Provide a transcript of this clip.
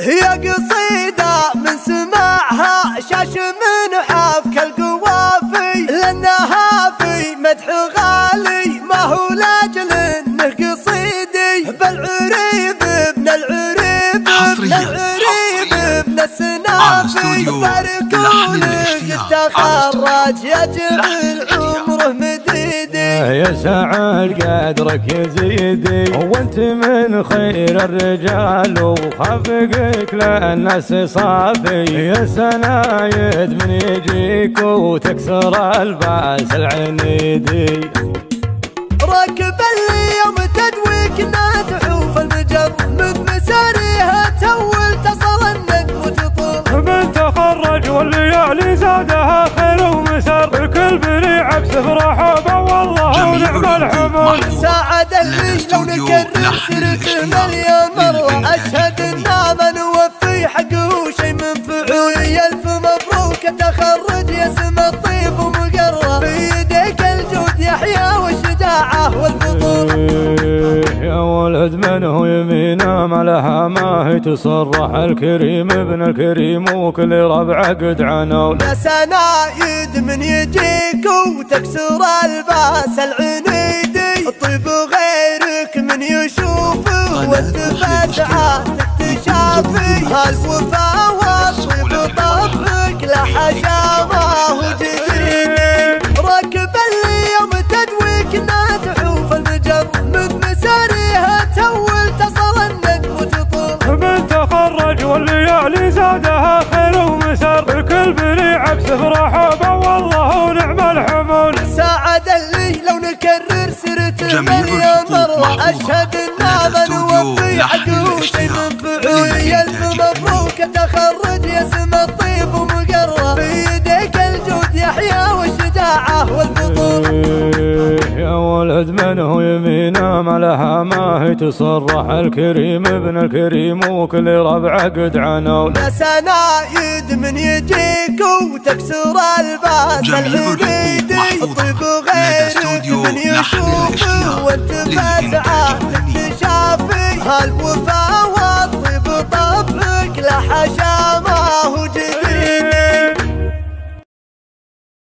هي قصيدة من سماعها شاش من حبك القوافي، لأنها في مدح غالي ما هو لاجل انه قصيدي، بالعريب ابن العريب ابن العريب ابن السنافي، باركوا لك تخرج يجب عمره مديدي. يا سعد قدرك يزيدي وانت من خير الرجال، وخفقك للناس صافي، يا سنايد من يجيك وتكسر الباس العنيدي. راكب اليوم تدويك ناتحوف المجر، من مساريها تول تصل النجم وتطول، من تخرج والليالي زادها خير ومسر، الكل بريعه بسفره حبه والله ونعم الحمل. ساعد اللي لو نكرر سيرته مليون مرة، أشهد إننا ما نوفي حقه شي من فعول. ألف مبروك تخرج يا سم الطيب ومقرة، في يديك الجود يحيى والشجاعة والبطولة. يا ولد منه يمينه ما لها ما هي تصرح، الكريم ابن الكريم وكل ربعه قد عنول. يا سنايد من يجيك وتكسر الباس العنيدي، الطيب غيرك من يشوفه والتفاتعه تكتشافي، هالوفا والطيب طبك لحشامه وجديدي. راكب اليوم تدويك ناتحوف المجر، من مساريها تول تصل النجم وتطول، من تخرج والليالي زادها خير ومسر، الكل بريعه بسفره حبه والله ونعم الحمل. ساعد اللي لو نكرر سيرته مليون مرة، أشهد إننا ما نوفي حقه شي من فعول. ألف مبروك تخرج يا سم الطيب ومقرة، في يديك الجود يحيى والشجاعة والبطولة. يا ولد منه يمينه ما لها ما هي تصرح، الكريم ابن الكريم وكل ربعه قد عنول. يا سنايد من يجيك وتكسر الباس العنيدي، الطيب غيرك من يشوفه وانت فزعه تكتشافي، هالوفا